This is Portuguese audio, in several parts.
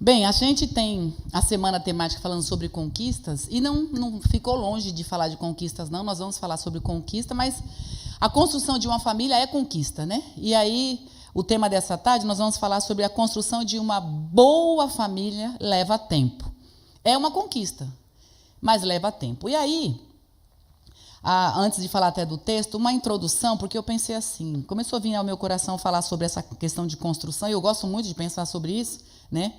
Bem, a gente tem a semana temática falando sobre conquistas e não ficou longe de falar de conquistas, não. Nós vamos falar sobre conquista, mas a construção de uma família é conquista, né? E aí, o tema dessa tarde, nós vamos falar sobre a construção de uma boa família leva tempo. É uma conquista, mas leva tempo. E aí, antes de falar até do texto, uma introdução, porque eu pensei assim, começou a vir ao meu coração falar sobre essa questão de construção, e eu gosto muito de pensar sobre isso, né?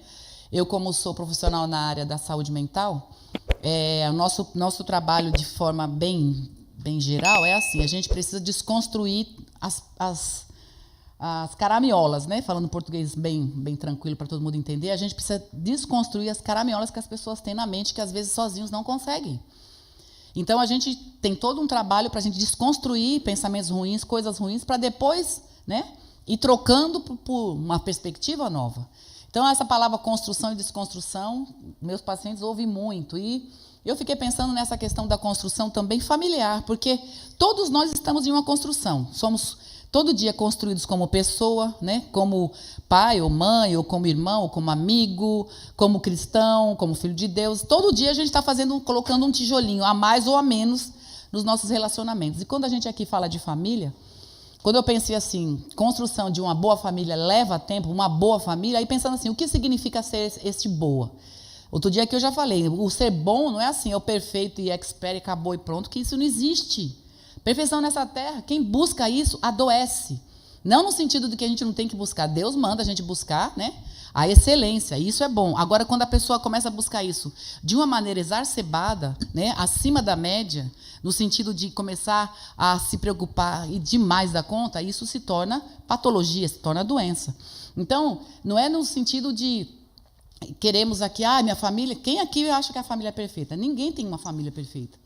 Eu, como sou profissional na área da saúde mental, o nosso trabalho de forma bem geral é assim, a gente precisa desconstruir as caraminholas, né? Falando português bem tranquilo para todo mundo entender, a gente precisa desconstruir as caraminholas que as pessoas têm na mente, que às vezes sozinhos não conseguem. Então, a gente tem todo um trabalho para a gente desconstruir pensamentos ruins, coisas ruins, para depois, né, ir trocando por uma perspectiva nova. Então, essa palavra construção e desconstrução, meus pacientes ouvem muito. E eu fiquei pensando nessa questão da construção também familiar, porque todos nós estamos em uma construção. Somos todo dia construídos como pessoa, né? Como pai ou mãe, ou como irmão, ou como amigo, como cristão, como filho de Deus. Todo dia a gente está colocando um tijolinho, a mais ou a menos, nos nossos relacionamentos. E quando a gente aqui fala de família, quando eu pensei assim, construção de uma boa família leva tempo, uma boa família, aí pensando assim, o que significa ser este boa? Outro dia que eu já falei, o ser bom não é assim, é o perfeito e expert, acabou e pronto, que isso não existe. Perfeição nessa terra, quem busca isso adoece. Não no sentido de que a gente não tem que buscar, Deus manda a gente buscar, né, a excelência, isso é bom. Agora, quando a pessoa começa a buscar isso de uma maneira exacerbada, né, acima da média, no sentido de começar a se preocupar e demais da conta, isso se torna patologia, se torna doença. Então, não é no sentido de queremos aqui, minha família, quem aqui acha que a família é perfeita? Ninguém tem uma família perfeita.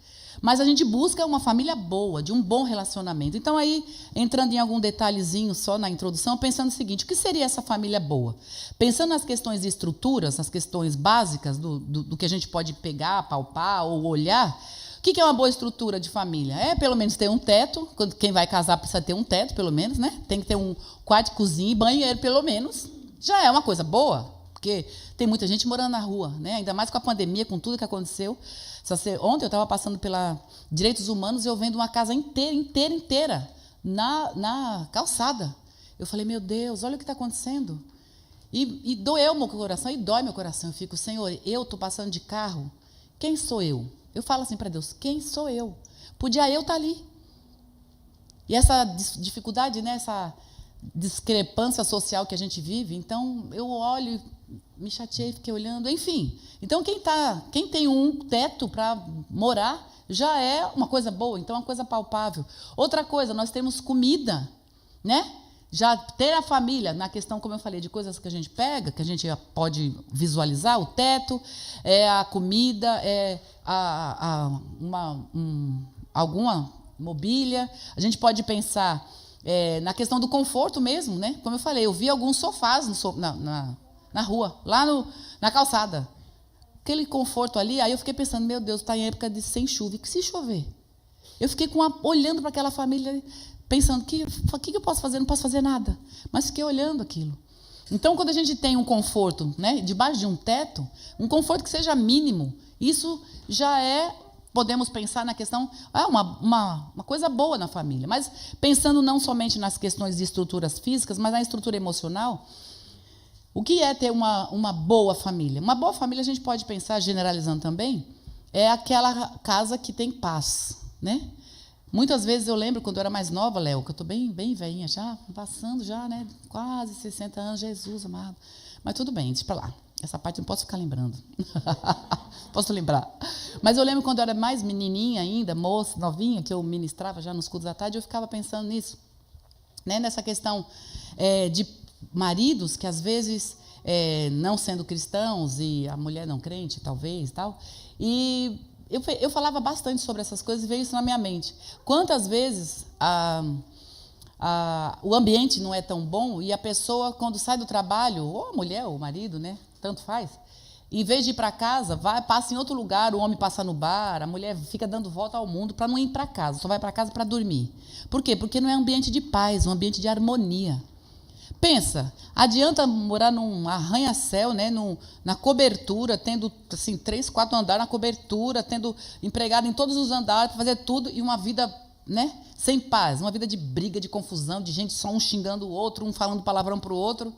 Mas a gente busca uma família boa, de um bom relacionamento. Então, aí, entrando em algum detalhezinho só na introdução, pensando o seguinte, o que seria essa família boa? Pensando nas questões de estruturas, nas questões básicas do que a gente pode pegar, palpar ou olhar, o que é uma boa estrutura de família? É, pelo menos, ter um teto, quem vai casar precisa ter um teto, pelo menos, né? Tem que ter um quarto, cozinha e banheiro, pelo menos. Já é uma coisa boa, porque tem muita gente morando na rua, né? Ainda mais com a pandemia, com tudo que aconteceu. Ontem eu estava passando pela Direitos Humanos e eu vendo uma casa inteira na calçada. Eu falei, meu Deus, olha o que está acontecendo. E doeu meu coração, e dói meu coração. Eu fico, Senhor, eu estou passando de carro, quem sou eu? Eu falo assim para Deus, quem sou eu? Podia eu estar ali. E essa dificuldade, né, essa discrepância social que a gente vive, então eu olho, me chateei, fiquei olhando, enfim. Então, quem tem um teto para morar já é uma coisa boa, então é uma coisa palpável. Outra coisa, nós temos comida, né? Já ter a família, na questão, como eu falei, de coisas que a gente pega, que a gente pode visualizar, o teto, é a comida, é alguma mobília. A gente pode pensar na questão do conforto mesmo, né? Como eu falei, eu vi alguns sofás na rua, lá na calçada. Aquele conforto ali, aí eu fiquei pensando, meu Deus, está em época de sem chuva. E se chover? Eu fiquei olhando para aquela família, pensando, o que eu posso fazer? Não posso fazer nada. Mas fiquei olhando aquilo. Então, quando a gente tem um conforto, né, debaixo de um teto, um conforto que seja mínimo, isso já podemos pensar na questão, uma coisa boa na família. Mas pensando não somente nas questões de estruturas físicas, mas na estrutura emocional, o que é ter uma boa família? Uma boa família, a gente pode pensar, generalizando também, é aquela casa que tem paz, né? Muitas vezes eu lembro, quando eu era mais nova, Léo, que eu estou bem velhinha já, passando já, né? Quase 60 anos, Jesus amado. Mas tudo bem, deixa para lá. Essa parte eu não posso ficar lembrando. Posso lembrar. Mas eu lembro quando eu era mais menininha ainda, moça, novinha, que eu ministrava já nos cultos da tarde, eu ficava pensando nisso, né? Nessa questão de maridos que, às vezes, não sendo cristãos, e a mulher não crente, talvez, tal, e eu falava bastante sobre essas coisas e veio isso na minha mente. Quantas vezes o ambiente não é tão bom e a pessoa, quando sai do trabalho, ou a mulher ou o marido, né, tanto faz, em vez de ir para casa, passa em outro lugar, o homem passa no bar, a mulher fica dando volta ao mundo para não ir para casa, só vai para casa para dormir. Por quê? Porque não é um ambiente de paz, é um ambiente de harmonia. Pensa, adianta morar num arranha-céu, né, na cobertura, tendo assim, 3, 4 andares na cobertura, tendo empregado em todos os andares para fazer tudo e uma vida, né, sem paz, uma vida de briga, de confusão, de gente só um xingando o outro, um falando palavrão para o outro.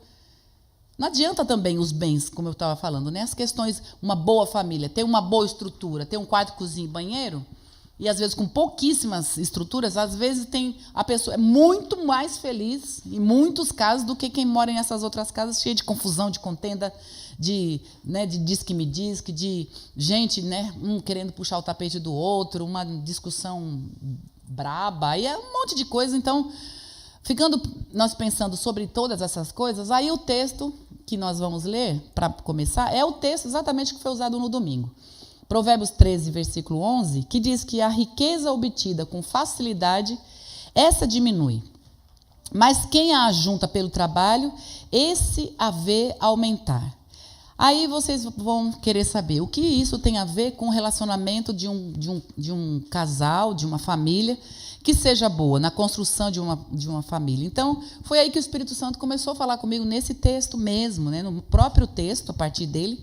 Não adianta também os bens, como eu estava falando, né? As questões, uma boa família, ter uma boa estrutura, ter um quarto, cozinha e banheiro, e às vezes com pouquíssimas estruturas, às vezes a pessoa é muito mais feliz, em muitos casos, do que quem mora nessas outras casas cheias de confusão, de contenda, de diz que me diz, de gente, né, um querendo puxar o tapete do outro, uma discussão braba, aí é um monte de coisa. Então, ficando nós pensando sobre todas essas coisas, aí o texto que nós vamos ler, para começar, é o texto exatamente que foi usado no domingo. Provérbios 13, versículo 11, que diz que a riqueza obtida com facilidade, essa diminui. Mas quem a ajunta pelo trabalho, esse a vê aumentar. Aí vocês vão querer saber o que isso tem a ver com o relacionamento de um casal, de uma família, que seja boa, na construção de uma família. Então, foi aí que o Espírito Santo começou a falar comigo nesse texto mesmo, né, no próprio texto, a partir dele.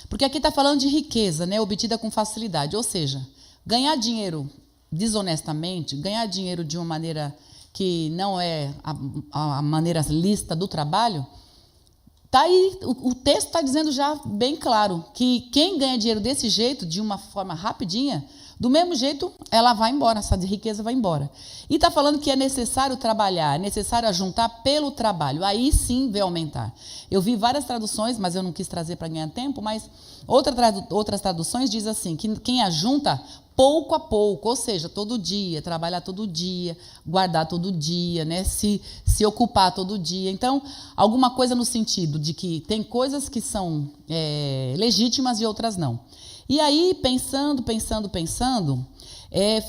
Porque aqui está falando de riqueza, né, obtida com facilidade. Ou seja, ganhar dinheiro desonestamente, ganhar dinheiro de uma maneira que não é a maneira lícita do trabalho, tá aí, o texto está dizendo já bem claro que quem ganha dinheiro desse jeito, de uma forma rapidinha, do mesmo jeito, ela vai embora, essa riqueza vai embora. E está falando que é necessário trabalhar, é necessário ajuntar pelo trabalho. Aí sim vai aumentar. Eu vi várias traduções, mas eu não quis trazer para ganhar tempo, mas outras traduções diz assim, que quem ajunta pouco a pouco, ou seja, todo dia, trabalhar todo dia, guardar todo dia, né? se ocupar todo dia. Então, alguma coisa no sentido de que tem coisas que são legítimas e outras não. E aí, pensando,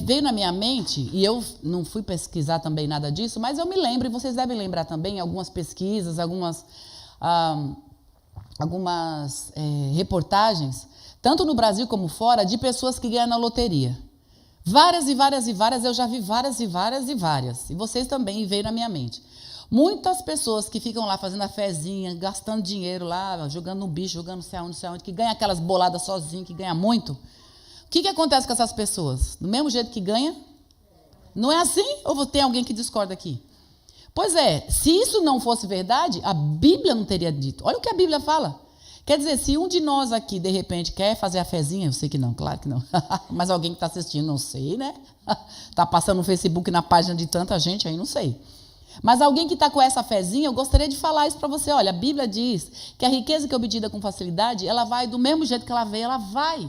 veio na minha mente, e eu não fui pesquisar também nada disso, mas eu me lembro, e vocês devem lembrar também, algumas pesquisas, algumas reportagens, tanto no Brasil como fora, de pessoas que ganham na loteria. Várias e várias e várias, eu já vi várias e várias e várias. E vocês também, veio na minha mente. Muitas pessoas que ficam lá fazendo a fezinha, gastando dinheiro lá, jogando no bicho, jogando não sei aonde, que ganha aquelas boladas sozinho, que ganha muito. O que acontece com essas pessoas? Do mesmo jeito que ganha? Não é assim? Ou tem alguém que discorda aqui? Pois é, se isso não fosse verdade, a Bíblia não teria dito. Olha o que a Bíblia fala. Quer dizer, se um de nós aqui, de repente, quer fazer a fezinha, eu sei que não, claro que não, mas alguém que está assistindo, não sei, né? Está passando no Facebook, na página de tanta gente, aí não sei. Mas alguém que está com essa fezinha, eu gostaria de falar isso para você. Olha, a Bíblia diz que a riqueza que é obtida com facilidade, ela vai do mesmo jeito que ela veio, ela vai.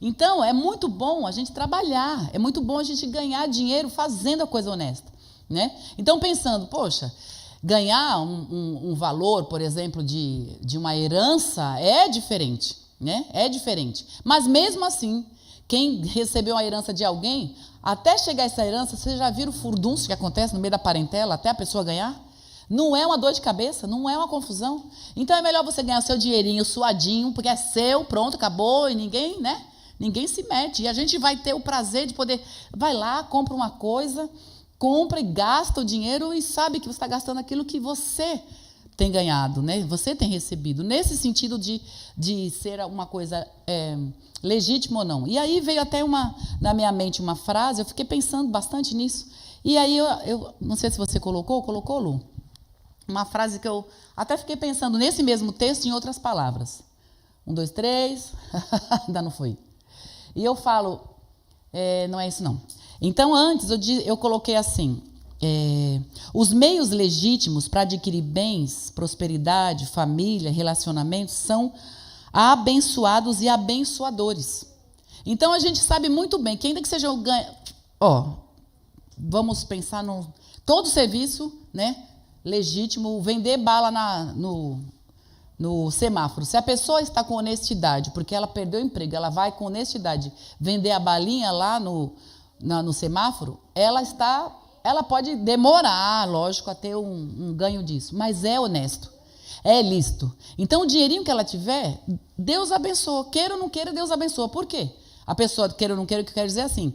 Então, é muito bom a gente trabalhar, é muito bom a gente ganhar dinheiro fazendo a coisa honesta, né? Então, pensando, poxa, ganhar um valor, por exemplo, de uma herança é diferente, né? É diferente. Mas, mesmo assim, quem recebeu a herança de alguém, até chegar essa herança, vocês já viram o furdunço que acontece no meio da parentela, até a pessoa ganhar? Não é uma dor de cabeça, não é uma confusão. Então, é melhor você ganhar seu dinheirinho suadinho, porque é seu, pronto, acabou, e ninguém, né? Ninguém se mete. E a gente vai ter o prazer de poder... Vai lá, compra uma coisa, compra e gasta o dinheiro e sabe que você está gastando aquilo que você tem ganhado, né? Você tem recebido. Nesse sentido de ser uma coisa legítima ou não. E aí veio até na minha mente uma frase, eu fiquei pensando bastante nisso. E aí eu não sei se você colocou, Lu? Uma frase que eu até fiquei pensando nesse mesmo texto em outras palavras. 1, 2, 3, ainda não foi. E eu falo, não é isso não. Então, antes eu coloquei assim, os meios legítimos para adquirir bens, prosperidade, família, relacionamentos, são abençoados e abençoadores. Então, a gente sabe muito bem que ainda que seja vamos pensar todo serviço, né, legítimo, vender bala no semáforo. Se a pessoa está com honestidade, porque ela perdeu o emprego, ela vai com honestidade vender a balinha lá no semáforo, ela pode demorar, lógico, a ter um ganho disso, mas é honesto, é lícito. Então, o dinheirinho que ela tiver, Deus abençoa. Queira ou não queira, Deus abençoa. Por quê? A pessoa, queira ou não queira, o que eu quero dizer é assim,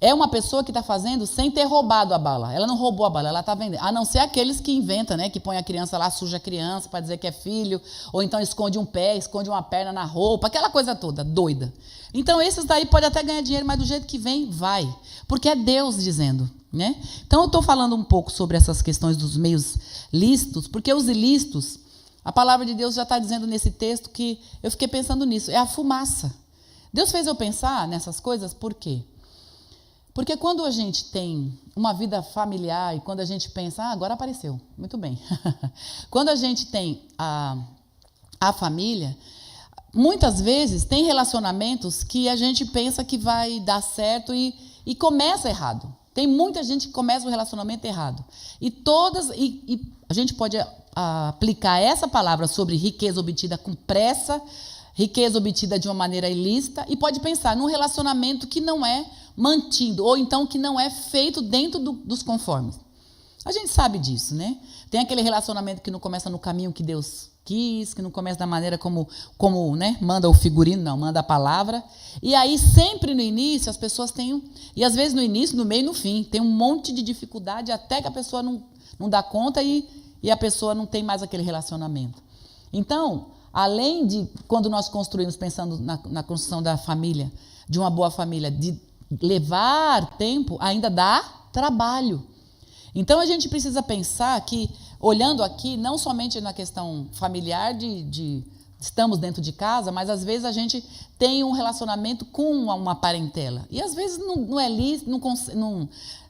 é uma pessoa que está fazendo sem ter roubado a bala. Ela não roubou a bala, ela está vendendo. A não ser aqueles que inventam, né? Que põe a criança lá, suja a criança para dizer que é filho, ou então esconde um pé, esconde uma perna na roupa, aquela coisa toda, doida. Então, esses daí podem até ganhar dinheiro, mas do jeito que vem, vai. Porque é Deus dizendo, né? Então, eu estou falando um pouco sobre essas questões dos meios lícitos, porque os ilícitos, a palavra de Deus já está dizendo nesse texto que eu fiquei pensando nisso, é a fumaça. Deus fez eu pensar nessas coisas, por quê? Porque quando a gente tem uma vida familiar e quando a gente pensa, agora apareceu, muito bem. Quando a gente tem a família, muitas vezes tem relacionamentos que a gente pensa que vai dar certo e começa errado. Tem muita gente que começa o relacionamento errado. E a gente pode aplicar essa palavra sobre riqueza obtida com pressa, riqueza obtida de uma maneira ilícita, e pode pensar num relacionamento que não é mantido, ou então que não é feito dentro dos conformes. A gente sabe disso, né? Tem aquele relacionamento que não começa no caminho que Deus quis, que não começa da maneira como né, manda o figurino, não, manda a palavra. E aí, sempre no início, as pessoas têm, e às vezes no início, no meio e no fim, tem um monte de dificuldade até que a pessoa não dá conta e a pessoa não tem mais aquele relacionamento. Então, além de, quando nós construímos, pensando na construção da família, de uma boa família, de levar tempo, ainda dá trabalho. Então, a gente precisa pensar que, olhando aqui, não somente na questão familiar de estamos dentro de casa, mas às vezes a gente tem um relacionamento com uma parentela. E às vezes não é lícito,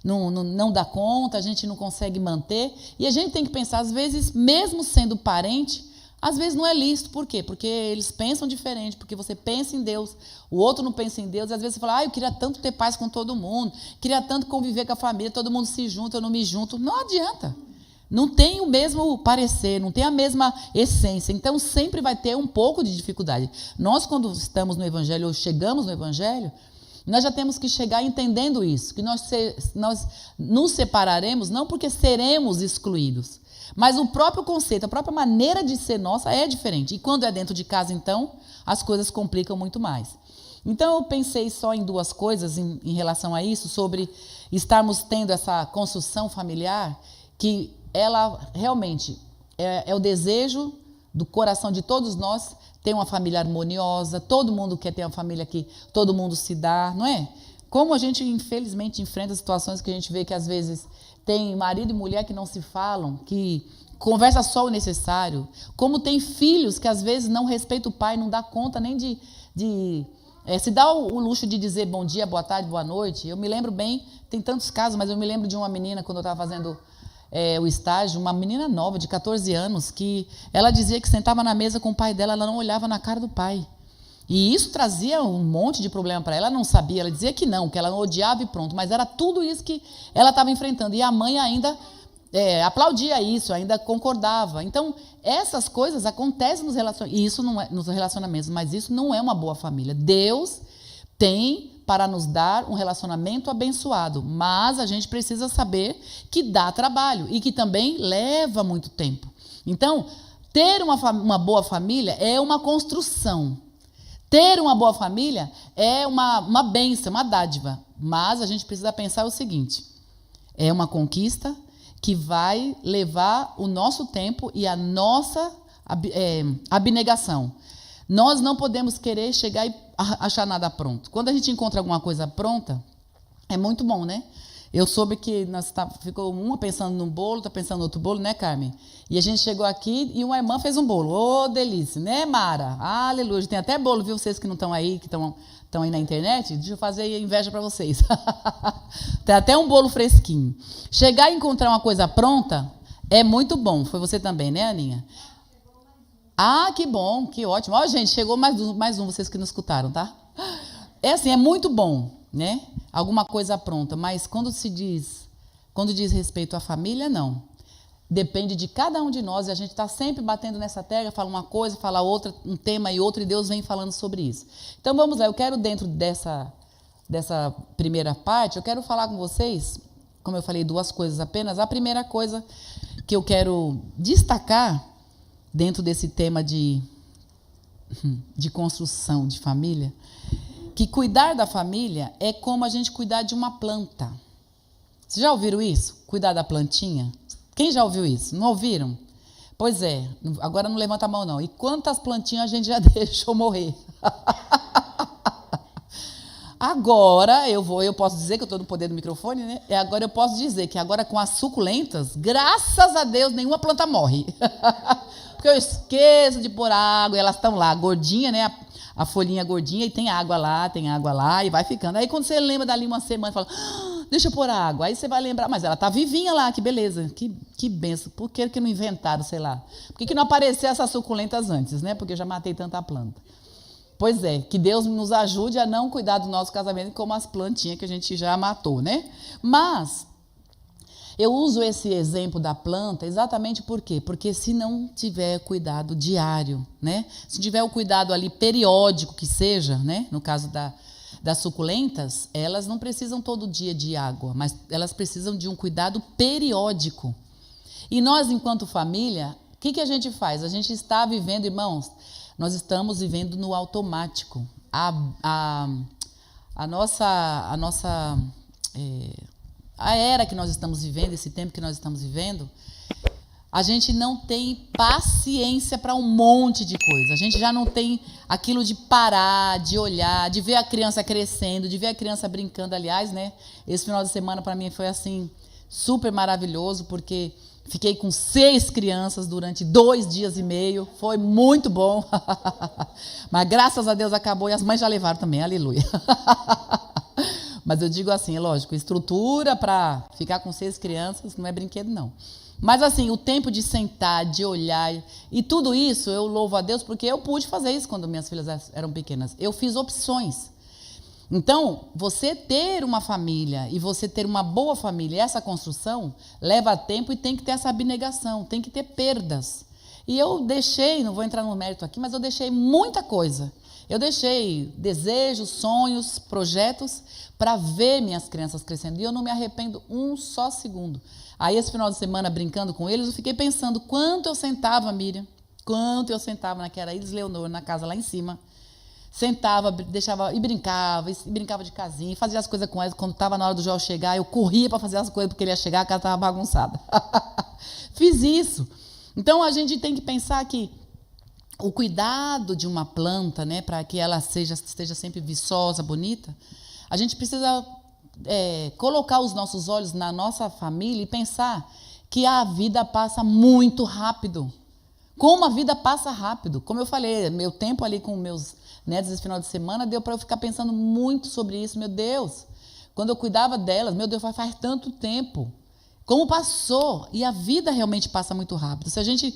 não dá conta, a gente não consegue manter. E a gente tem que pensar, às vezes, mesmo sendo parente, às vezes não é lícito. Por quê? Porque eles pensam diferente, porque você pensa em Deus, o outro não pensa em Deus, e às vezes você fala, eu queria tanto ter paz com todo mundo, queria tanto conviver com a família, todo mundo se junta, eu não me junto. Não adianta. Não tem o mesmo parecer, não tem a mesma essência. Então, sempre vai ter um pouco de dificuldade. Nós, quando estamos no Evangelho, ou chegamos no Evangelho, nós já temos que chegar entendendo isso, que nós nos separaremos não porque seremos excluídos, mas o próprio conceito, a própria maneira de ser nossa é diferente. E quando é dentro de casa, então, as coisas complicam muito mais. Então, eu pensei só em duas coisas em relação a isso, sobre estarmos tendo essa construção familiar, que ela realmente é o desejo do coração de todos nós ter uma família harmoniosa, todo mundo quer ter uma família que todo mundo se dá, não é? Como a gente, infelizmente, enfrenta situações que a gente vê que, às vezes, tem marido e mulher que não se falam, que conversa só o necessário. Como tem filhos que, às vezes, não respeitam o pai, não dá conta nem se dá o luxo de dizer bom dia, boa tarde, boa noite. Eu me lembro bem, tem tantos casos, mas eu me lembro de uma menina, quando eu estava fazendo o estágio, uma menina nova, de 14 anos, que ela dizia que sentava na mesa com o pai dela, ela não olhava na cara do pai. E isso trazia um monte de problema para ela, ela não sabia, ela dizia que não odiava e pronto, mas era tudo isso que ela estava enfrentando. E a mãe ainda aplaudia isso, ainda concordava. Então, essas coisas acontecem nos relacionamentos, e isso não é nos relacionamentos, mas isso não é uma boa família. Deus tem para nos dar um relacionamento abençoado, mas a gente precisa saber que dá trabalho e que também leva muito tempo. Então, ter uma boa família é uma construção. Ter uma boa família é uma bênção, uma dádiva, mas a gente precisa pensar o seguinte, é uma conquista que vai levar o nosso tempo e a nossa abnegação. Nós não podemos querer chegar e achar nada pronto. Quando a gente encontra alguma coisa pronta, é muito bom, né? Eu soube que ficou uma pensando num bolo, outra pensando no outro bolo, né, Carmen? E a gente chegou aqui e uma irmã fez um bolo. Ô, delícia, né, Mara? Aleluia. Tem até bolo, viu? Vocês que não estão aí, que estão aí na internet, deixa eu fazer inveja para vocês. Tem até um bolo fresquinho. Chegar e encontrar uma coisa pronta é muito bom. Foi você também, né, Aninha? Que bom, que ótimo. Ó, gente, chegou mais um, vocês que não escutaram, tá? É assim, é muito bom, né? Alguma coisa pronta, mas quando diz respeito à família, não. Depende de cada um de nós, e a gente está sempre batendo nessa tecla, fala uma coisa, fala outra, um tema e outro, e Deus vem falando sobre isso. Então, vamos lá, eu quero, dentro dessa primeira parte, eu quero falar com vocês, como eu falei, duas coisas apenas. A primeira coisa que eu quero destacar dentro desse tema de construção de família, que cuidar da família é como a gente cuidar de uma planta. Vocês já ouviram isso? Cuidar da plantinha? Quem já ouviu isso? Não ouviram? Pois é, agora não levanta a mão não. E quantas plantinhas a gente já deixou morrer? Agora eu posso dizer que eu estou no poder do microfone, né? Agora eu posso dizer que agora com as suculentas, graças a Deus, nenhuma planta morre. Porque eu esqueço de pôr água e elas estão lá, gordinha, né? A folhinha gordinha e tem água lá e vai ficando. Aí quando você lembra dali uma semana, fala, deixa eu pôr a água. Aí você vai lembrar, mas ela tá vivinha lá, que beleza, que benção. Por que não inventaram, sei lá? Por que não apareceu essas suculentas antes, né? Porque eu já matei tanta planta. Pois é, que Deus nos ajude a não cuidar do nosso casamento como as plantinhas que a gente já matou, né? Mas eu uso esse exemplo da planta exatamente por quê? Porque se não tiver cuidado diário, né? Se tiver o cuidado ali periódico que seja, né? No caso das suculentas, elas não precisam todo dia de água, mas elas precisam de um cuidado periódico. E nós, enquanto família, o que a gente faz? A gente está vivendo, irmãos, nós estamos vivendo no automático. A era que nós estamos vivendo, esse tempo que nós estamos vivendo, a gente não tem paciência para um monte de coisa. A gente já não tem aquilo de parar, de olhar, de ver a criança crescendo, de ver a criança brincando. Aliás, né? Esse final de semana para mim foi assim super maravilhoso, porque fiquei com 6 crianças durante 2 dias e meio. Foi muito bom. Mas graças a Deus acabou e as mães já levaram também. Aleluia. Mas eu digo assim, é lógico, estrutura para ficar com 6 crianças não é brinquedo, não. Mas assim, o tempo de sentar, de olhar, e tudo isso eu louvo a Deus porque eu pude fazer isso quando minhas filhas eram pequenas. Eu fiz opções. Então, você ter uma família e você ter uma boa família, essa construção leva tempo e tem que ter essa abnegação, tem que ter perdas. E eu deixei, não vou entrar no mérito aqui, mas eu deixei muita coisa. Eu deixei desejos, sonhos, projetos para ver minhas crianças crescendo. E eu não me arrependo um só segundo. Aí, esse final de semana, brincando com eles, eu fiquei pensando quanto eu sentava, Miriam, quanto eu sentava naquela Iris Leonor, na casa lá em cima. Sentava, deixava e brincava de casinha, fazia as coisas com eles. Quando estava na hora do Joel chegar, eu corria para fazer as coisas porque ele ia chegar, a casa estava bagunçada. Fiz isso. Então, a gente tem que pensar que o cuidado de uma planta, né, para que ela esteja sempre viçosa, bonita, a gente precisa colocar os nossos olhos na nossa família e pensar que a vida passa muito rápido. Como a vida passa rápido. Como eu falei, meu tempo ali com meus netos esse final de semana deu para eu ficar pensando muito sobre isso. Meu Deus, quando eu cuidava delas, meu Deus, faz tanto tempo. Como passou? E a vida realmente passa muito rápido. Se a gente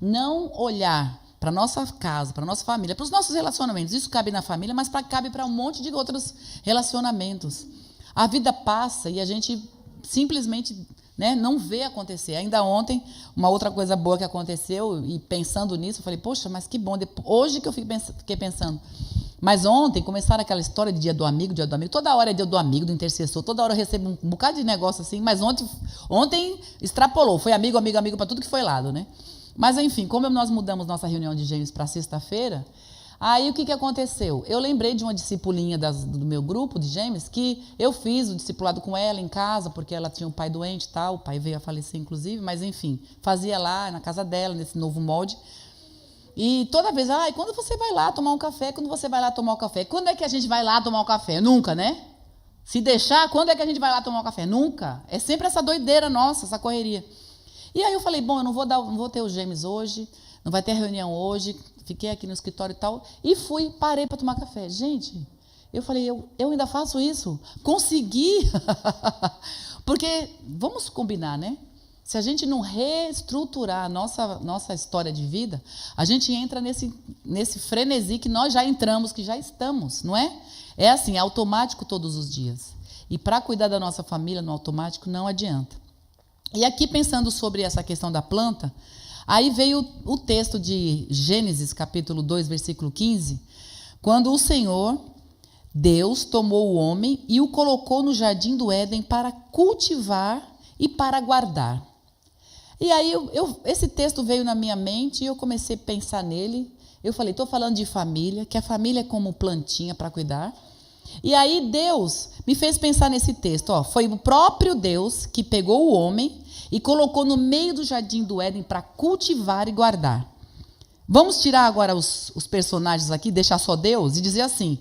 não olhar para a nossa casa, para a nossa família, para os nossos relacionamentos, isso cabe na família, mas cabe para um monte de outros relacionamentos. A vida passa e a gente simplesmente, né, não vê acontecer. Ainda ontem, uma outra coisa boa que aconteceu, e pensando nisso, eu falei, poxa, mas que bom. Hoje que eu fiquei pensando. Mas ontem começaram aquela história de dia do amigo, toda hora é dia do amigo, do intercessor, toda hora eu recebo um bocado de negócio assim, mas ontem extrapolou, foi amigo para tudo que foi lado, né? Mas enfim, como nós mudamos nossa reunião de gêmeos para sexta-feira, aí o que aconteceu? Eu lembrei de uma discipulinha do meu grupo de gêmeos, que eu fiz o discipulado com ela em casa, porque ela tinha um pai doente e tal, o pai veio a falecer inclusive, mas enfim, fazia lá na casa dela, nesse novo molde. E toda vez, quando você vai lá tomar um café? Quando você vai lá tomar um café? Quando é que a gente vai lá tomar um café? Nunca, né? Se deixar, quando é que a gente vai lá tomar um café? Nunca. É sempre essa doideira nossa, essa correria. E aí eu falei, bom, eu não vou ter os gêmeos hoje, não vai ter reunião hoje, fiquei aqui no escritório e tal, e parei para tomar café. Gente, eu falei, eu ainda faço isso? Consegui! Porque, vamos combinar, né? Se a gente não reestruturar a nossa história de vida, a gente entra nesse frenesi que nós já entramos, que já estamos, não é? É assim, é automático todos os dias. E para cuidar da nossa família no automático não adianta. E aqui, pensando sobre essa questão da planta, aí veio o texto de Gênesis, capítulo 2, versículo 15, quando o Senhor, Deus, tomou o homem e o colocou no jardim do Éden para cultivar e para guardar. E aí, esse texto veio na minha mente e eu comecei a pensar nele. Eu falei, estou falando de família, que a família é como plantinha para cuidar. E aí Deus me fez pensar nesse texto. Ó, foi o próprio Deus que pegou o homem e colocou no meio do jardim do Éden para cultivar e guardar. Vamos tirar agora os personagens aqui, deixar só Deus e dizer assim: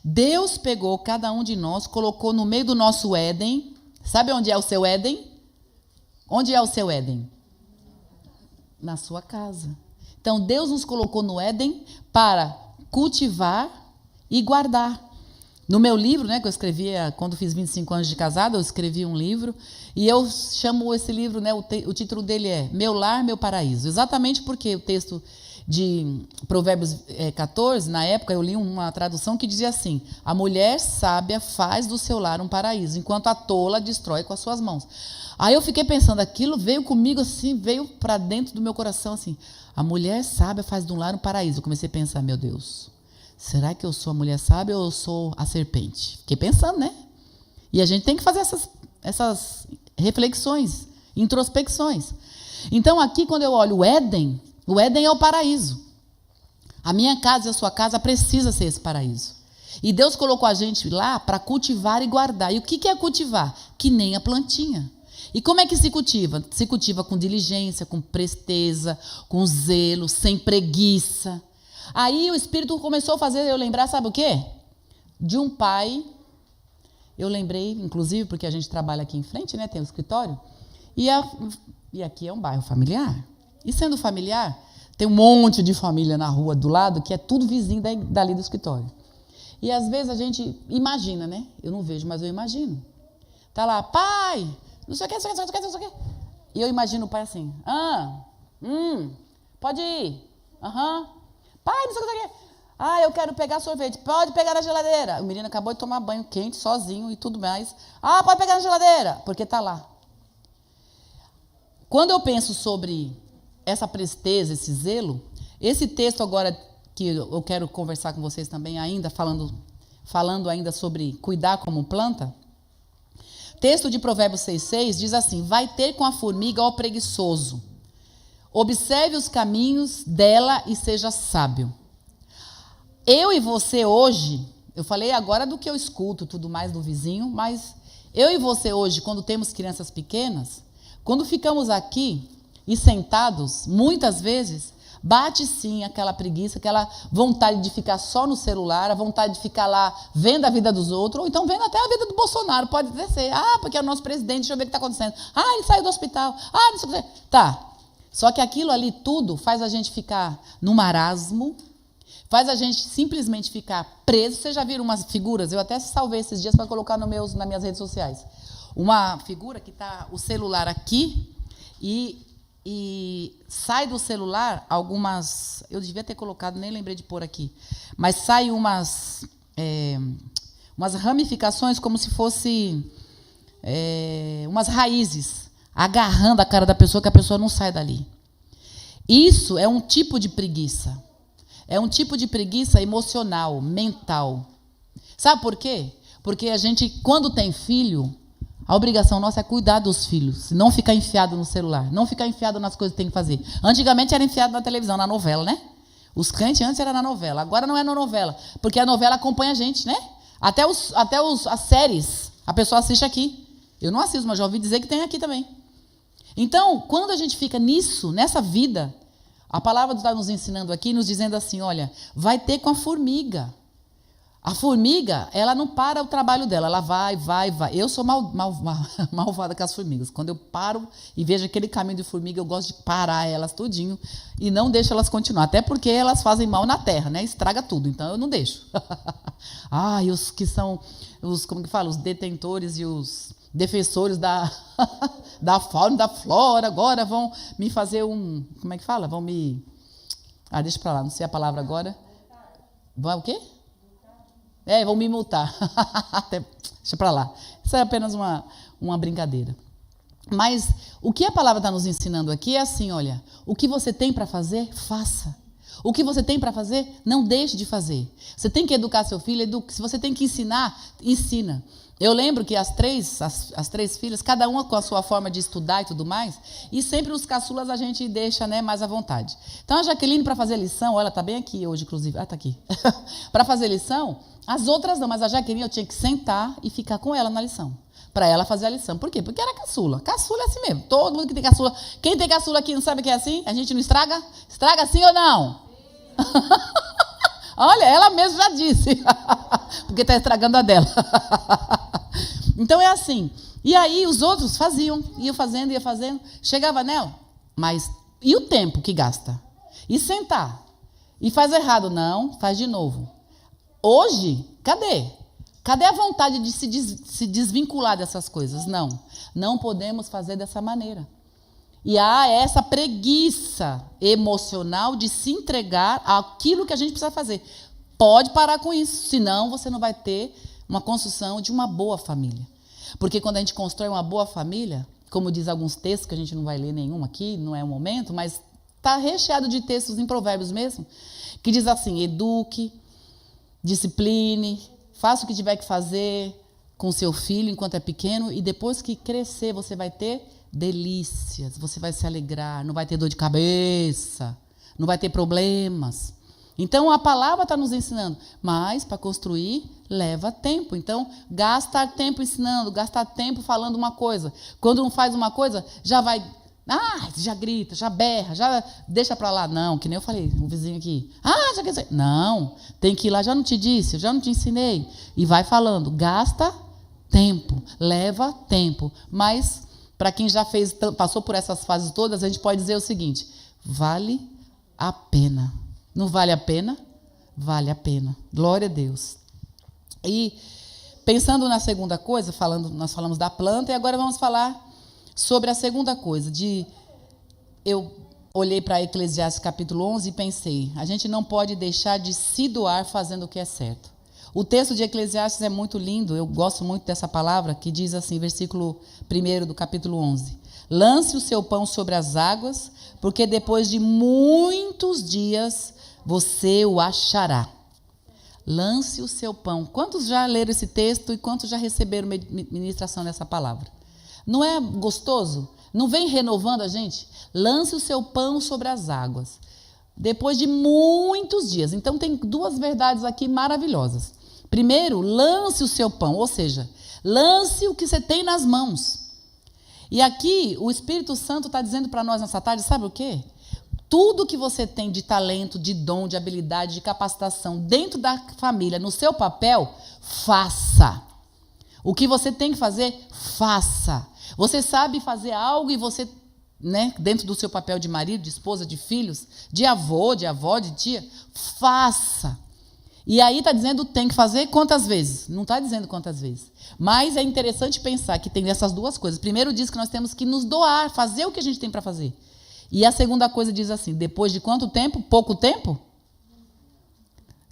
Deus pegou cada um de nós, colocou no meio do nosso Éden. Sabe onde é o seu Éden? Onde é o seu Éden? Na sua casa. Então Deus nos colocou no Éden para cultivar e guardar. No meu livro, né, que eu escrevi quando fiz 25 anos de casada, eu escrevi um livro, e eu chamo esse livro, né, o título dele é Meu Lar, Meu Paraíso. Exatamente porque o texto de Provérbios 14, na época eu li uma tradução que dizia assim: a mulher sábia faz do seu lar um paraíso, enquanto a tola destrói com as suas mãos. Aí eu fiquei pensando, aquilo veio comigo assim, veio para dentro do meu coração assim: a mulher sábia faz do lar um paraíso. Eu comecei a pensar, meu Deus, será que eu sou a mulher sábia ou eu sou a serpente? Fiquei pensando, né? E a gente tem que fazer essas reflexões, introspecções. Então aqui quando eu olho o Éden é o paraíso. A minha casa e a sua casa precisa ser esse paraíso. E Deus colocou a gente lá para cultivar e guardar. E o que é cultivar? Que nem a plantinha. E como é que se cultiva? Se cultiva com diligência, com presteza, com zelo, sem preguiça. Aí o Espírito começou a fazer eu lembrar, sabe o quê? De um pai. Eu lembrei, inclusive, porque a gente trabalha aqui em frente, né? Tem o escritório. E aqui é um bairro familiar. E sendo familiar, tem um monte de família na rua do lado, que é tudo vizinho dali do escritório. E às vezes a gente imagina, né? Eu não vejo, mas eu imagino. Tá lá, pai, não sei o que, não sei o que, não sei o que, não sei o que. E eu imagino o pai assim, pode ir, pai, não sei o que, eu quero pegar sorvete, pode pegar na geladeira. O menino acabou de tomar banho quente, sozinho e tudo mais. Pode pegar na geladeira, porque tá lá. Quando eu penso sobre essa presteza, esse zelo, esse texto agora que eu quero conversar com vocês também ainda, falando ainda sobre cuidar como planta, texto de Provérbios 6,6 diz assim: vai ter com a formiga ao preguiçoso, observe os caminhos dela e seja sábio. Eu e você hoje, eu falei agora do que eu escuto, tudo mais do vizinho, mas eu e você hoje, quando temos crianças pequenas, quando ficamos aqui e sentados, muitas vezes, bate sim aquela preguiça, aquela vontade de ficar só no celular, a vontade de ficar lá vendo a vida dos outros, ou então vendo até a vida do Bolsonaro, pode ser, porque é o nosso presidente, deixa eu ver o que está acontecendo. Ele saiu do hospital, não sei o que. Tá, só que aquilo ali tudo faz a gente ficar no marasmo, faz a gente simplesmente ficar preso. Vocês já viram umas figuras? Eu até salvei esses dias para colocar nas minhas redes sociais. Uma figura que está o celular aqui e sai do celular algumas... Eu devia ter colocado, nem lembrei de pôr aqui. Mas sai umas ramificações como se fosse umas raízes agarrando a cara da pessoa, que a pessoa não sai dali. Isso é um tipo de preguiça. É um tipo de preguiça emocional, mental. Sabe por quê? Porque a gente, quando tem filho, a obrigação nossa é cuidar dos filhos, não ficar enfiado no celular, não ficar enfiado nas coisas que tem que fazer. Antigamente era enfiado na televisão, na novela, né? Os crentes antes era na novela, agora não é na novela, porque a novela acompanha a gente, né? Até as séries, a pessoa assiste aqui. Eu não assisto, mas já ouvi dizer que tem aqui também. Então, quando a gente fica nisso, nessa vida, a palavra está nos ensinando aqui, nos dizendo assim, olha, vai ter com a formiga. A formiga, ela não para o trabalho dela, ela vai. Eu sou malvada com as formigas. Quando eu paro e vejo aquele caminho de formiga, eu gosto de parar elas tudinho e não deixo elas continuar. Até porque elas fazem mal na terra, né? Estraga tudo, então eu não deixo. E os que são, como que fala? Os detentores e os defensores da fauna e da flora agora vão me fazer como é que fala? Vão me... deixa pra lá, não sei a palavra agora. Vai o quê? Vão me multar. Deixa para lá. Isso é apenas uma brincadeira. Mas o que a palavra está nos ensinando aqui é assim, olha, o que você tem para fazer, faça. O que você tem para fazer, não deixe de fazer. Você tem que educar seu filho, eduque. Se você tem que ensinar, ensina. Eu lembro que as três filhas, cada uma com a sua forma de estudar e tudo mais, e sempre os caçulas a gente deixa, né, mais à vontade. Então, a Jaqueline, para fazer lição, ela está bem aqui hoje, inclusive. Ah, está aqui. Para fazer lição, as outras não, mas a Jaqueline eu tinha que sentar e ficar com ela na lição. Para ela fazer a lição. Por quê? Porque era caçula. Caçula é assim mesmo. Todo mundo que tem caçula. Quem tem caçula aqui não sabe que é assim? A gente não estraga? Estraga sim ou não? Olha, ela mesma já disse. Porque está estragando a dela. Então é assim. E aí os outros faziam. Ia fazendo. Chegava nela. Mas e o tempo que gasta? E sentar? E faz errado? Não, faz de novo. Hoje, cadê? Cadê a vontade de se desvincular dessas coisas? Não. Não podemos fazer dessa maneira. E há essa preguiça emocional de se entregar àquilo que a gente precisa fazer. Pode parar com isso, senão você não vai ter uma construção de uma boa família. Porque quando a gente constrói uma boa família, como diz alguns textos, que a gente não vai ler nenhum aqui, não é o momento, mas está recheado de textos em Provérbios mesmo, que diz assim: eduque, discipline, faça o que tiver que fazer com seu filho enquanto é pequeno, e depois que crescer você vai ter delícias, você vai se alegrar, não vai ter dor de cabeça, não vai ter problemas. Então a palavra está nos ensinando, mas para construir leva tempo. Então gastar tempo ensinando, gastar tempo falando uma coisa. Quando não faz uma coisa, já vai, já grita, já berra, já deixa para lá. Não, que nem eu falei, o vizinho aqui. Já quer dizer, não, tem que ir lá, já não te disse, já não te ensinei. E vai falando, gasta tempo, leva tempo. Mas para quem já passou por essas fases todas, a gente pode dizer o seguinte: vale a pena. Não vale a pena? Vale a pena. Glória a Deus. E pensando na segunda coisa, nós falamos da planta, e agora vamos falar sobre a segunda coisa. Eu olhei para Eclesiastes capítulo 11 e pensei, a gente não pode deixar de se doar fazendo o que é certo. O texto de Eclesiastes é muito lindo, eu gosto muito dessa palavra, que diz assim, versículo 1 do capítulo 11. Lance o seu pão sobre as águas, porque depois de muitos dias você o achará. Lance o seu pão. Quantos já leram esse texto e quantos já receberam ministração dessa palavra? Não é gostoso? Não vem renovando a gente? Lance o seu pão sobre as águas. Depois de muitos dias. Então tem duas verdades aqui maravilhosas. Primeiro, lance o seu pão, ou seja, lance o que você tem nas mãos. E aqui o Espírito Santo está dizendo para nós nessa tarde, sabe o quê? Tudo que você tem de talento, de dom, de habilidade, de capacitação dentro da família, no seu papel, faça. O que você tem que fazer, faça. Você sabe fazer algo e você, dentro do seu papel de marido, de esposa, de filhos, de avô, de avó, de tia, faça. E aí está dizendo tem que fazer quantas vezes? Não está dizendo quantas vezes. Mas é interessante pensar que tem essas duas coisas. Primeiro diz que nós temos que nos doar, fazer o que a gente tem para fazer. E a segunda coisa diz assim, depois de quanto tempo? Pouco tempo?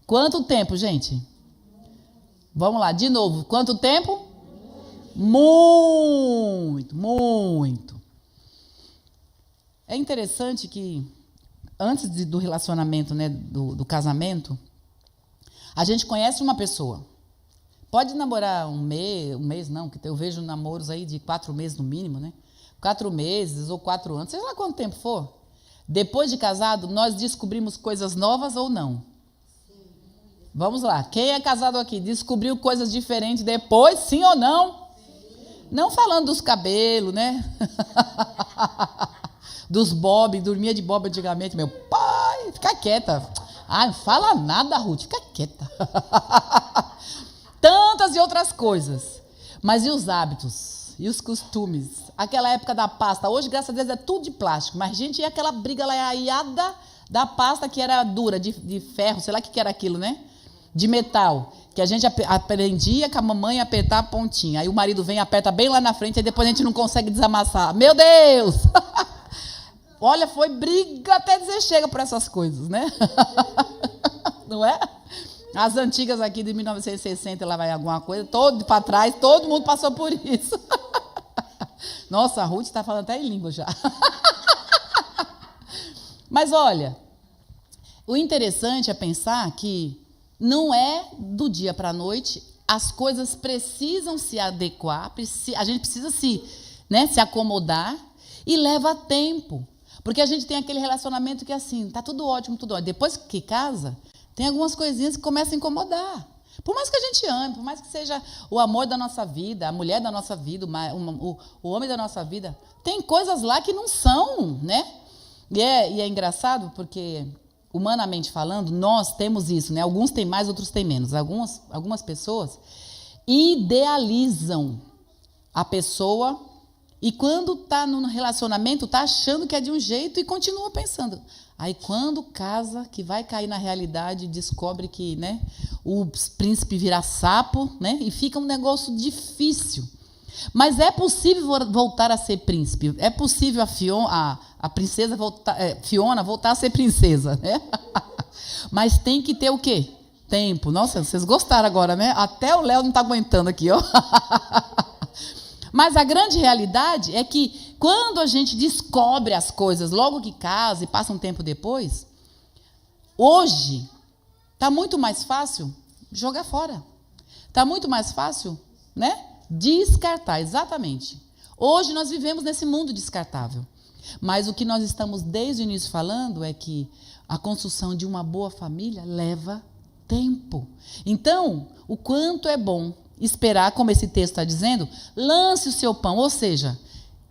Quanto tempo, gente? Vamos lá, de novo. Quanto tempo? Muito, muito. É interessante que antes do relacionamento, do casamento, a gente conhece uma pessoa. Pode namorar um mês não, que eu vejo namoros aí de 4 meses no mínimo, 4 meses ou 4 anos, seja lá quanto tempo for. Depois de casado, nós descobrimos coisas novas ou não? Vamos lá, quem é casado aqui descobriu coisas diferentes depois, sim ou não? Não falando dos cabelos, dos bob, dormia de bob antigamente, meu pai, fica quieta. Não fala nada, Ruth, fica quieta. Tantas e outras coisas. Mas e os hábitos? E os costumes? Aquela época da pasta, hoje, graças a Deus, é tudo de plástico. Mas, gente, e aquela briga laiada da pasta que era dura, de ferro, sei lá o que era aquilo, de metal. Que a gente aprendia com a mamãe a apertar a pontinha. Aí o marido vem e aperta bem lá na frente, e depois a gente não consegue desamassar. Meu Deus! Olha, foi briga até dizer chega por essas coisas, Não é? As antigas aqui de 1960, lá vai alguma coisa, todo para trás, todo mundo passou por isso. Nossa, a Ruth está falando até em língua já. Mas olha, O interessante é pensar que não é do dia para a noite, as coisas precisam se adequar, a gente precisa se acomodar e leva tempo. Porque a gente tem aquele relacionamento que é assim, tá tudo ótimo, tudo ótimo. Depois que casa, tem algumas coisinhas que começam a incomodar. Por mais que a gente ame, por mais que seja o amor da nossa vida, a mulher da nossa vida, o homem da nossa vida, tem coisas lá que não são, né? E é engraçado porque, humanamente falando, nós temos isso, né? Alguns têm mais, outros têm menos. Algumas pessoas idealizam a pessoa e quando está no relacionamento, está achando que é de um jeito e continua pensando. Aí quando casa, que vai cair na realidade, descobre que, né, o príncipe vira sapo, né, e fica um negócio difícil. Mas é possível voltar a ser príncipe. É possível a princesa Fiona voltar a ser princesa, né? Mas tem que ter o quê? Tempo. Nossa, vocês gostaram agora, né? Até o Léo não está aguentando aqui, ó. Mas a grande realidade é que quando a gente descobre as coisas logo que casa e passa um tempo depois, hoje está muito mais fácil jogar fora. Está muito mais fácil, né? Descartar, exatamente. Hoje nós vivemos nesse mundo descartável. Mas o que nós estamos desde o início falando é que a construção de uma boa família leva tempo. Então, o quanto é bom esperar, como esse texto está dizendo, lance o seu pão, ou seja,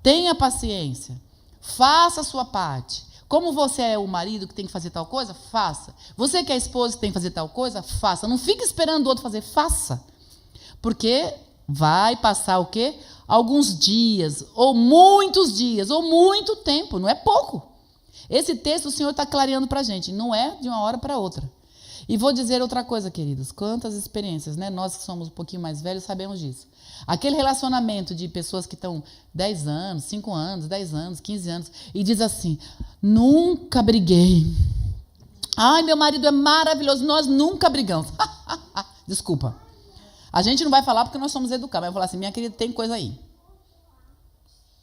tenha paciência, faça a sua parte. Como você é o marido que tem que fazer tal coisa, faça. Você que é a esposa que tem que fazer tal coisa, faça. Não fique esperando o outro fazer, faça. Porque vai passar o quê? Alguns dias, ou muitos dias, ou muito tempo, não é pouco. Esse texto o Senhor está clareando para a gente, não é de uma hora para outra. E vou dizer outra coisa, queridos, quantas experiências, né? Nós que somos um pouquinho mais velhos sabemos disso. Aquele relacionamento de pessoas que estão 10 anos, 5 anos, 10 anos, 15 anos, e diz assim, nunca briguei. Ai, meu marido é maravilhoso, nós nunca brigamos. Desculpa. A gente não vai falar porque nós somos educados, mas vai falar assim, minha querida, tem coisa aí.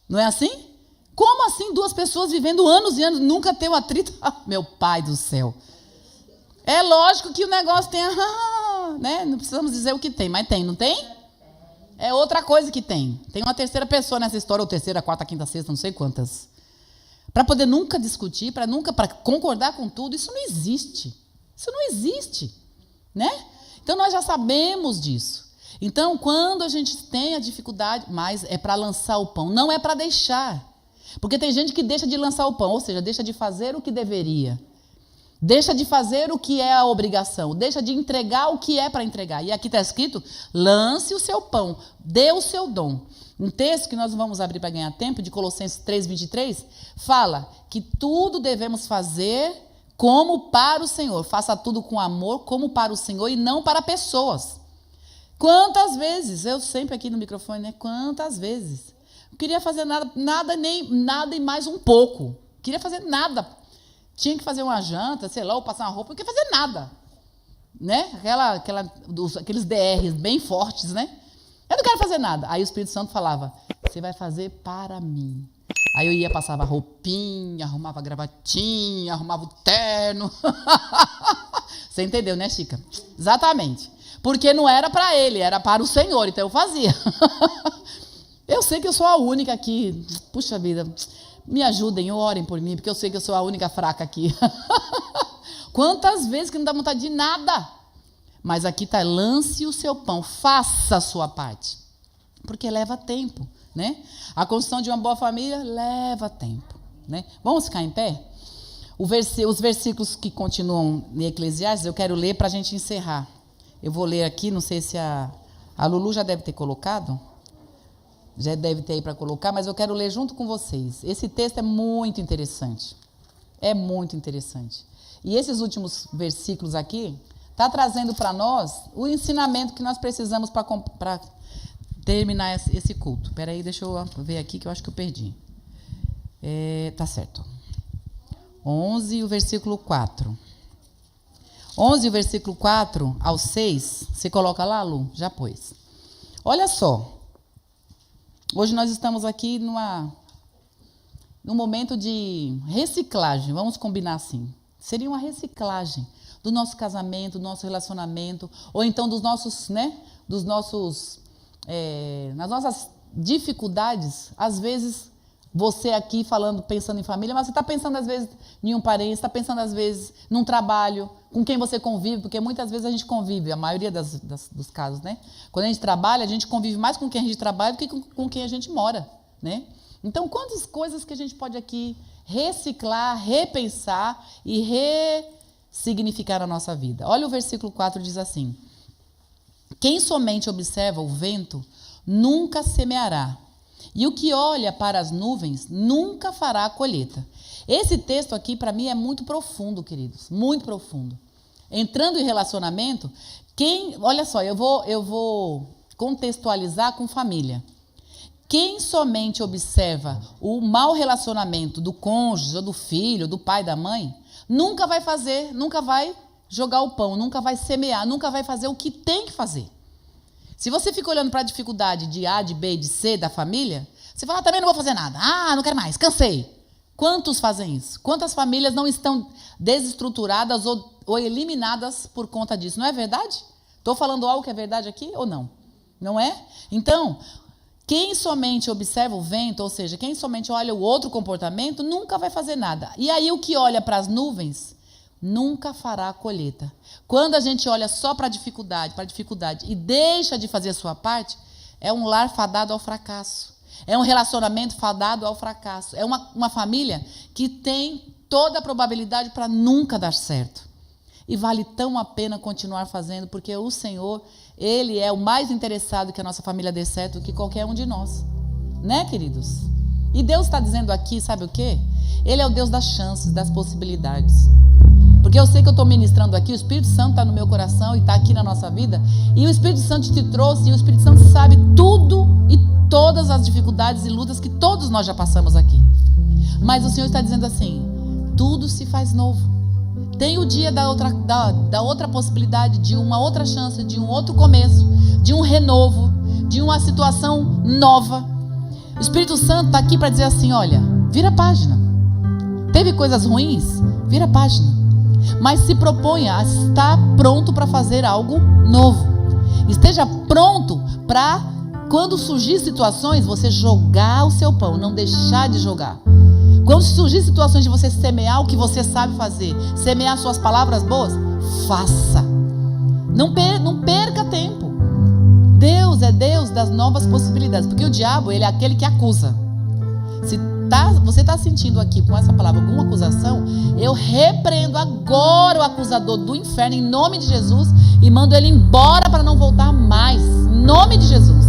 Não é assim? Como assim duas pessoas vivendo anos e anos, nunca tem um atrito? Meu pai do céu. É lógico que o negócio tem, né? Não precisamos dizer o que tem, mas tem, não tem? É outra coisa que tem. Tem uma terceira pessoa nessa história, ou terceira, quarta, quinta, sexta, não sei quantas. Para poder nunca discutir, para concordar com tudo, isso não existe. Isso não existe, né? Então, nós já sabemos disso. Então, quando a gente tem a dificuldade, mas é para lançar o pão, não é para deixar. Porque tem gente que deixa de lançar o pão, ou seja, deixa de fazer o que deveria. Deixa de fazer o que é a obrigação, deixa de entregar o que é para entregar. E aqui está escrito, lance o seu pão, dê o seu dom. Um texto que nós vamos abrir para ganhar tempo, de Colossenses 3:23, fala que tudo devemos fazer como para o Senhor. Faça tudo com amor, como para o Senhor e não para pessoas. Quantas vezes, eu sempre aqui no microfone, né? Quantas vezes? Não queria fazer nada e mais um pouco. Não queria fazer nada. Tinha que fazer uma janta, sei lá, ou passar uma roupa, não queria fazer nada. Né? Aqueles DRs bem fortes, né? Eu não quero fazer nada. Aí o Espírito Santo falava, você vai fazer para mim. Aí eu ia, passava roupinha, arrumava gravatinha, arrumava o terno. Você entendeu, né, Chica? Exatamente. Porque não era para ele, era para o Senhor, então eu fazia. Eu sei que eu sou a única aqui, puxa vida, me ajudem, orem por mim, porque eu sei que eu sou a única fraca aqui. Quantas vezes que não dá vontade de nada? Mas aqui está, lance o seu pão, faça a sua parte. Porque leva tempo, né? A construção de uma boa família leva tempo, né? Vamos ficar em pé? Os versículos que continuam em Eclesiastes, eu quero ler para a gente encerrar. Eu vou ler aqui, não sei se a Lulu já deve ter colocado. Já deve ter aí para colocar, mas eu quero ler junto com vocês. Esse texto é muito interessante. É muito interessante. E esses últimos versículos aqui está trazendo para nós o ensinamento que nós precisamos para terminar esse culto. Espera aí, deixa eu ver aqui que eu acho que eu perdi. Tá certo. 11, o versículo 4. 11, o versículo 4 ao 6. Você coloca lá, Lu? Já pôs. Olha só. Hoje nós estamos aqui num momento de reciclagem, vamos combinar assim. Seria uma reciclagem do nosso casamento, do nosso relacionamento, ou então dos nossos, nas nossas dificuldades. Às vezes, você aqui falando, pensando em família, mas você está pensando às vezes em um parente, está pensando às vezes num trabalho, com quem você convive, porque muitas vezes a gente convive, a maioria dos casos, né? Quando a gente trabalha, a gente convive mais com quem a gente trabalha do que com quem a gente mora, né? Então, quantas coisas que a gente pode aqui reciclar, repensar e ressignificar na nossa vida. Olha o versículo 4, diz assim: quem somente observa o vento nunca semeará, e o que olha para as nuvens nunca fará a colheita. Esse texto aqui, para mim, é muito profundo, queridos, muito profundo. Entrando em relacionamento, olha só, eu vou contextualizar com família. Quem somente observa o mau relacionamento do cônjuge, ou do filho, do pai, da mãe, nunca vai jogar o pão, nunca vai semear, nunca vai fazer o que tem que fazer. Se você fica olhando para a dificuldade de A, de B, de C da família, você fala, também não vou fazer nada. Não quero mais, cansei. Quantos fazem isso? Quantas famílias não estão desestruturadas ou eliminadas por conta disso? Não é verdade? Estou falando algo que é verdade aqui ou não? Não é? Então, quem somente observa o vento, ou seja, quem somente olha o outro comportamento, nunca vai fazer nada. E aí o que olha para as nuvens, nunca fará a colheita. Quando a gente olha só para a dificuldade e deixa de fazer a sua parte, é um lar fadado ao fracasso. É um relacionamento fadado ao fracasso. É uma família que tem toda a probabilidade para nunca dar certo. E vale tão a pena continuar fazendo, porque o Senhor, Ele é o mais interessado que a nossa família dê certo do que qualquer um de nós. Né, queridos? E Deus está dizendo aqui, sabe o quê? Ele é o Deus das chances, das possibilidades. Porque eu sei que eu estou ministrando aqui, o Espírito Santo está no meu coração e está aqui na nossa vida. E o Espírito Santo te trouxe, e o Espírito Santo sabe tudo e todas as dificuldades e lutas que todos nós já passamos aqui. Mas o Senhor está dizendo assim, tudo se faz novo. Tem o dia da outra possibilidade, de uma outra chance, de um outro começo, de um renovo, de uma situação nova. O Espírito Santo está aqui para dizer assim, olha, vira a página. Teve coisas ruins? Vira a página. Mas se proponha a estar pronto para fazer algo novo. Esteja pronto para, quando surgir situações, você jogar o seu pão, não deixar de jogar. Quando surgir situações de você semear o que você sabe fazer, semear suas palavras boas, faça. Não perca tempo. Deus é Deus das novas possibilidades, porque o diabo, ele é aquele que acusa. Se você está sentindo aqui com essa palavra alguma acusação, eu repreendo agora o acusador do inferno em nome de Jesus e mando ele embora para não voltar mais, em nome de Jesus.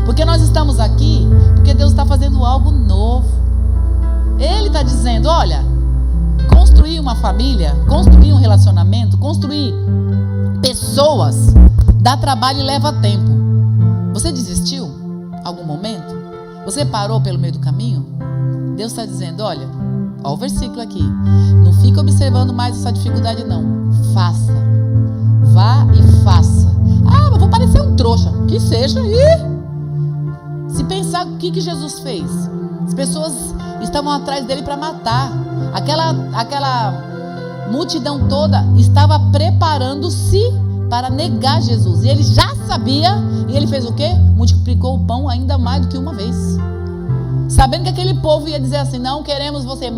Porque nós estamos aqui porque Deus está fazendo algo novo. Ele está dizendo, olha, construir uma família, construir um relacionamento, construir pessoas, dá trabalho e leva tempo. Você desistiu em algum momento? Você parou pelo meio do caminho? Deus está dizendo, olha, o versículo aqui, não fica observando mais essa dificuldade não, faça, vá e faça. Mas vou parecer um trouxa, que seja. Se pensar o que Jesus fez, as pessoas estavam atrás dele para matar, aquela multidão toda estava preparando-se para negar Jesus, e ele já sabia, e ele fez o quê? Multiplicou o pão ainda mais do que uma vez, sabendo que aquele povo ia dizer assim, não queremos você,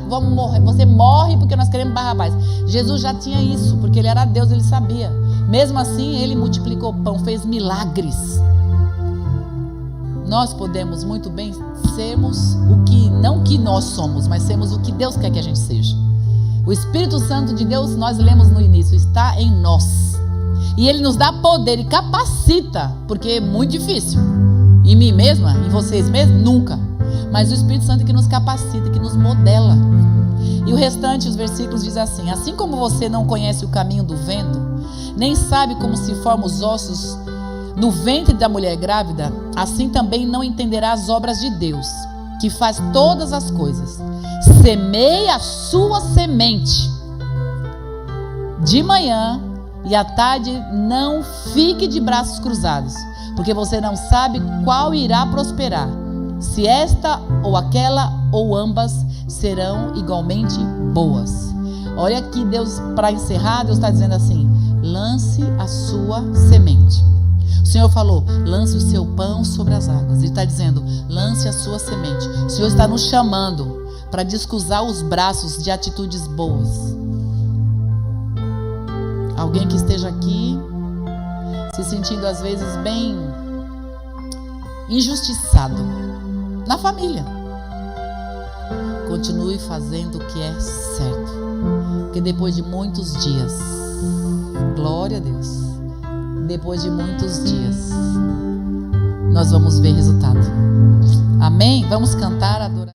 vamos morrer, você morre porque nós queremos Barrabás. Jesus já tinha isso, porque ele era Deus, ele sabia. Mesmo assim, ele multiplicou o pão, fez milagres. Nós podemos muito bem sermos não que nós somos, mas sermos o que Deus quer que a gente seja. O Espírito Santo de Deus, nós lemos no início, está em nós. E Ele nos dá poder e capacita, porque é muito difícil. Em mim mesma, em vocês mesmos, nunca. Mas o Espírito Santo é que nos capacita, que nos modela. E o restante, os versículos diz assim, assim como você não conhece o caminho do vento, nem sabe como se formam os ossos no ventre da mulher grávida, assim também não entenderá as obras de Deus, que faz todas as coisas. Semeie a sua semente de manhã e à tarde não fique de braços cruzados, porque você não sabe qual irá prosperar, se esta ou aquela ou ambas serão igualmente boas. Olha aqui, Deus, para encerrar, Deus está dizendo assim: lance a sua semente. O Senhor falou: lance o seu pão sobre as águas. Ele está dizendo: lance a sua semente. O Senhor está nos chamando para descruzar os braços de atitudes boas. Alguém que esteja aqui se sentindo às vezes bem injustiçado na família, continue fazendo o que é certo, porque depois de muitos dias, glória a Deus, depois de muitos dias nós vamos ver resultado. Amém? Vamos cantar, adorar.